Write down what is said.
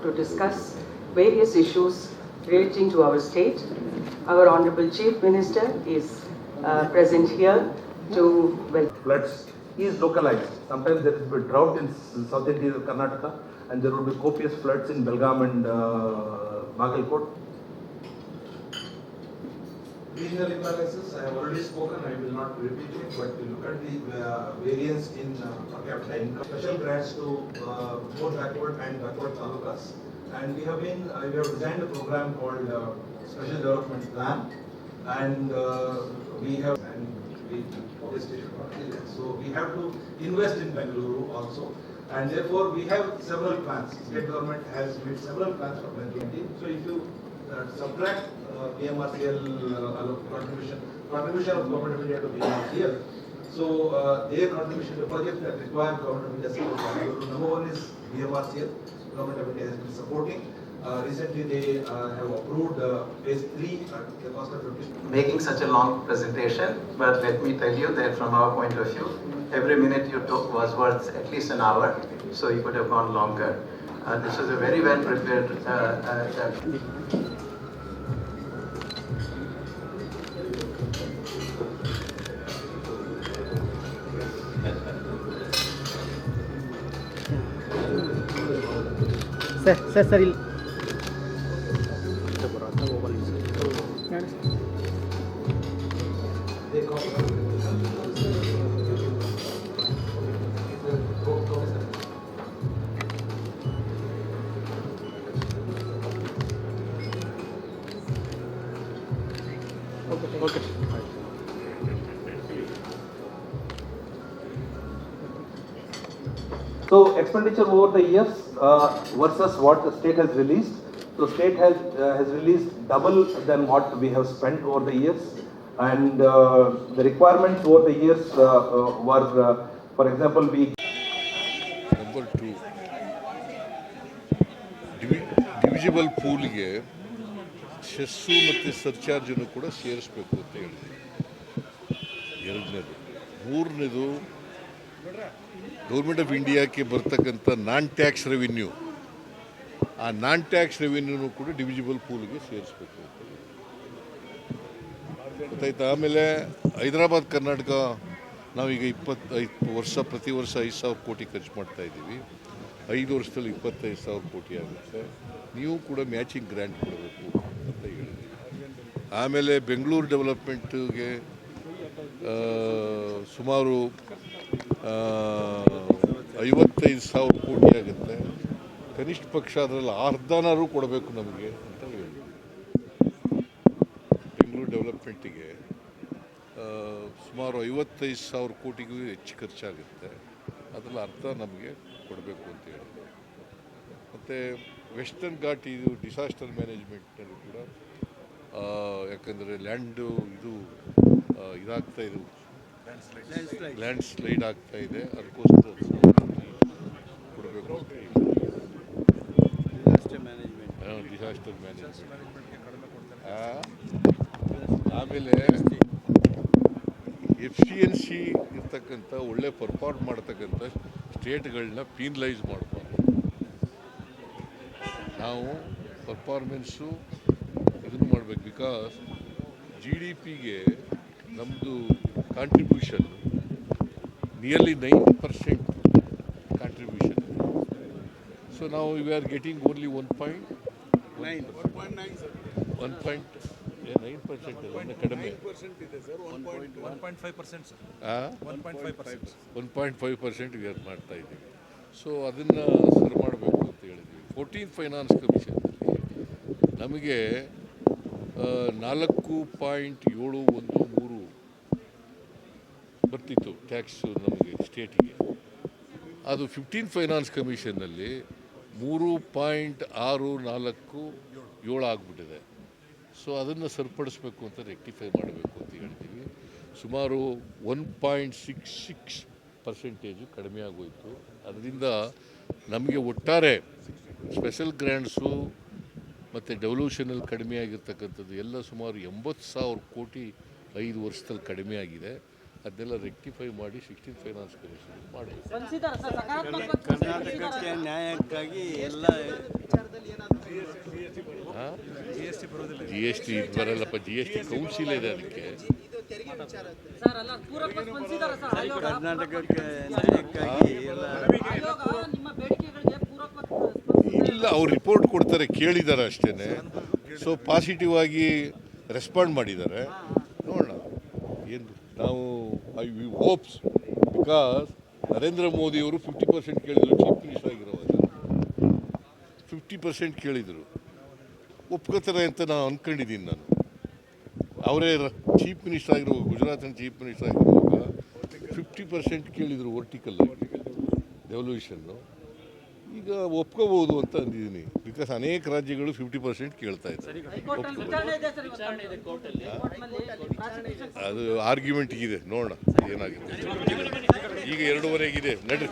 to discuss various issues relating to our state. Our Honorable Chief Minister is present here to welcome. Floods is localized. Sometimes there will be drought in South India, Karnataka, and there will be copious floods in Belgaum and Bagalkot. Regional imbalances, I have already spoken, I will not repeat it, but look at the variance in per capita income. Special grants to more backward and backward talukas. And we have designed a program called Special Development Plan, and we have, so we have to invest in Bengaluru also. And therefore, we have several plans. State government has made several plans for Bengaluru. So if you subtract PMRCL contribution of Government of India to PMRCL, so their contribution to projects that require Government of India support. Number one is PMRCL. Government of India has been supporting. Recently, they have approved phase 3 at the cost of 50. Making such a long presentation, but let me tell you that from our point of view, every minute you took was worth at least an hour, so you could have gone longer. This was a very well prepared. ಸರಿ okay So expenditure over the years versus what the state has released. So state has released double than what we have spent over the years, and the requirements over the years were, for example, we. Number 2, divisible ಪೂಲ್ಗೆ cess ಮತ್ತು ಸರ್ಚಾರ್ಜನ್ನು ಕೂಡ ಸೇರಿಸಬೇಕು ಅಂತ ಹೇಳಿದೆ. ಎರಡನೇದು. ಮೂರನೇದು, government of ಇಂಡಿಯಾಕ್ಕೆ ಬರ್ತಕ್ಕಂಥ ನಾನ್ ಟ್ಯಾಕ್ಸ್ ರೆವಿನ್ಯೂ, ಆ ನಾನ್ ಟ್ಯಾಕ್ಸ್ ರೆವಿನ್ಯೂನು ಕೂಡ ಡಿವಿಜಿಬಲ್ ಪೂಲ್ಗೆ ಸೇರಿಸಬೇಕು ಅಂತ ಗೊತ್ತಾಯ್ತು. ಆಮೇಲೆ ಹೈದರಾಬಾದ್ ಕರ್ನಾಟಕ ನಾವೀಗ 25 ವರ್ಷ ಪ್ರತಿ ವರ್ಷ 5,000 ಕೋಟಿ ಖರ್ಚು ಮಾಡ್ತಾ ಇದ್ದೀವಿ. 5 ವರ್ಷದಲ್ಲಿ 25,000 ಕೋಟಿ ಆಗುತ್ತೆ. ನೀವು ಕೂಡ ಮ್ಯಾಚಿಂಗ್ ಗ್ರ್ಯಾಂಟ್ ಕೊಡಬೇಕು ಅಂತ ಹೇಳಿದ್ವಿ. ಆಮೇಲೆ ಬೆಂಗಳೂರು ಡೆವಲಪ್ಮೆಂಟ್ಗೆ ಸುಮಾರು 55,000 ಕೋಟಿ ಆಗುತ್ತೆ. ಕನಿಷ್ಠ ಪಕ್ಷ ಅದರಲ್ಲಿ ಅರ್ಧನಾರು ಕೊಡಬೇಕು ನಮಗೆ ಅಂತ ಹೇಳಿದ್ವಿ. ಬೆಂಗಳೂರು ಡೆವಲಪ್ಮೆಂಟಿಗೆ ಸುಮಾರು 55,000 ಕೋಟಿಗೂ ಹೆಚ್ಚು ಖರ್ಚಾಗುತ್ತೆ. ಅದರಲ್ಲಿ ಅರ್ಧ ನಮಗೆ ಕೊಡಬೇಕು ಅಂತ ಹೇಳಿದ್ವಿ. ಮತ್ತು ವೆಸ್ಟರ್ನ್ ಘಾಟ್ ಇದು ಡಿಸಾಸ್ಟರ್ ಮ್ಯಾನೇಜ್ಮೆಂಟ್ನಲ್ಲಿ ಕೂಡ ಯಾಕಂದರೆ ಲ್ಯಾಂಡು ಇದಾಗ್ತಾ ಇದು ಲ್ಯಾಂಡ್ ಸ್ಲೈಡ್ ಆಗ್ತಾ ಇದೆ, ಅದಕ್ಕೋಸ್ಕರ ಕೊಡಬೇಕು. ಡಿಸಾಸ್ಟರ್ ಮ್ಯಾನೇಜ್ಮೆಂಟ್ ಆಮೇಲೆ FCNC ಇರ್ತಕ್ಕಂಥ ಒಳ್ಳೆ ಪರ್ಫಾರ್ಮ್ ಮಾಡ್ತಕ್ಕಂಥ ಸ್ಟೇಟ್ಗಳನ್ನ ಪೀನಲೈಸ್ ಮಾಡಬಾರ್ದು. ನಾವು ಪರ್ಫಾರ್ಮೆನ್ಸು ಇದನ್ನು ಮಾಡಬೇಕು. ಬಿಕಾಸ್ GDPಗೆ ನಮ್ಮದು ಕಾಂಟ್ರಿಬ್ಯೂಷನ್ ನಿಯರ್ಲಿ 9% ಕಾಂಟ್ರಿಬ್ಯೂಷನ್. ಸೊ ನಾವು ವಿ ಆರ್ ಗೆಟಿಂಗ್ ಓನ್ಲಿ 1.9%. ಕಡಿಮೆ 1.5% ವಿ ಆರ್ ಮಾಡ್ತಾ ಇದ್ದೀವಿ. ಸೊ ಅದನ್ನು ಸರಿ ಮಾಡಬೇಕು ಅಂತ ಹೇಳಿದ್ವಿ. 14th ಫೈನಾನ್ಸ್ ಕಮಿಷನ್ನಲ್ಲಿ ನಮಗೆ 4.713 ಬರ್ತಿತ್ತು ಟ್ಯಾಕ್ಸು ನಮಗೆ ಸ್ಟೇಟಿಗೆ. ಅದು 15th ಫೈನಾನ್ಸ್ ಕಮಿಷನ್ನಲ್ಲಿ 3.647 ಆಗಿಬಿಟ್ಟಿದೆ. ಸೊ ಅದನ್ನು ಸರಿಪಡಿಸ್ಬೇಕು ಅಂತ ರೆಕ್ಟಿಫೈ ಮಾಡಬೇಕು ಅಂತ ಹೇಳ್ತೀವಿ. ಸುಮಾರು 1.66% ಕಡಿಮೆ ಆಗೋಯಿತು. ಅದರಿಂದ ನಮಗೆ ಒಟ್ಟಾರೆ ಸ್ಪೆಷಲ್ ಗ್ರ್ಯಾಂಟ್ಸು ಮತ್ತು ಡೆವಲ್ಯೂಷನಲ್ಲಿ ಕಡಿಮೆ ಆಗಿರ್ತಕ್ಕಂಥದ್ದು ಎಲ್ಲ ಸುಮಾರು 80,000 ಕೋಟಿ 5 ವರ್ಷದಲ್ಲಿ ಕಡಿಮೆ ಆಗಿದೆ. ಅದನ್ನೆಲ್ಲ ರೆಕ್ಟಿಫೈ ಮಾಡಿ 16th ಫೈನಾನ್ಸ್ ಕಮಿಷನ್ ಮಾಡಬೇಕು. ಕರ್ನಾಟಕಕ್ಕೆ ನ್ಯಾಯಕ್ಕಾಗಿ ಎಲ್ಲ ಎಸ್ ಟಿ ಬರಲ್ಲಪ್ಪ, ಜಿ ಎಸ್ ಟಿ ಕೌನ್ಸಿಲ್ ಇದೆ ಅದಕ್ಕೆ. ಸರ್ ಅಲ್ಲ ಪೂರಕ ಸ್ಪಂದಿಸಿದ್ದಾರೆ ಸರ್ ಆಯೋಗ. ಕರ್ನಾಟಕಕ್ಕೆ ನ್ಯಾಯಕ್ಕಾಗಿ ಎಲ್ಲ ಆಯೋಗ ನಿಮ್ಮ ಬೇಡಿಕೆಗಳಿಗೆ ಪೂರಕವಾಗಿ ಇಲ್ಲ, ಅವ್ರು ರಿಪೋರ್ಟ್ ಕೊಡ್ತಾರೆ, ಕೇಳಿದ್ದಾರೆ ಅಷ್ಟೇ. ಸೊ ಪಾಸಿಟಿವ್ ಆಗಿ ರೆಸ್ಪಾಂಡ್ ಮಾಡಿದ್ದಾರೆ. ನೋಡೋಣ ಏನು ನಾವು ಐ ವಿ ಹೋಪ್ಸ್, ಬಿಕಾಸ್ ನರೇಂದ್ರ ಮೋದಿಯವರು 50% ಕೇಳಿದರು ಚೀಫ್ ಮಿನಿಸ್ಟರ್ ಆಗಿರುವಾಗ. 50% ಕೇಳಿದರು, ಒಪ್ಕೋತಾರೆ ಅಂತ ನಾನು ಅಂದ್ಕೊಂಡಿದ್ದೀನಿ. ನಾನು ಅವರೇ ಚೀಫ್ ಮಿನಿಸ್ಟರ್ ಆಗಿರುವಾಗ, ಗುಜರಾತಿನ ಚೀಫ್ ಮಿನಿಸ್ಟರ್ ಆಗಿರುವಾಗ 50% ಕೇಳಿದರು ವರ್ಟಿಕಲ್ ಆಗಿ ಡೆವಲ್ಯೂಷನ್ನು. ಈಗ ಒಪ್ಕೋಬೋದು ಅಂತ ಅಂದಿದ್ದೀನಿ, ಬಿಕಾಸ್ ಅನೇಕ ರಾಜ್ಯಗಳು 50% ಕೇಳ್ತಾ ಇದ್ದಾರೆ. ಹೈಕೋರ್ಟಲ್ಲಿ ವಿಚಾರಣೆ ಇದೆ ಸರ್ ಇವತ್ತು. ಕೋರ್ಟ್ನಲ್ಲಿ ಅದು ಆರ್ಗ್ಯುಮೆಂಟ್ ಇದೆ, ನೋಡೋಣ ಏನಾಗುತ್ತೆ. ಈಗ 2:30 ನಡ್ರಿ.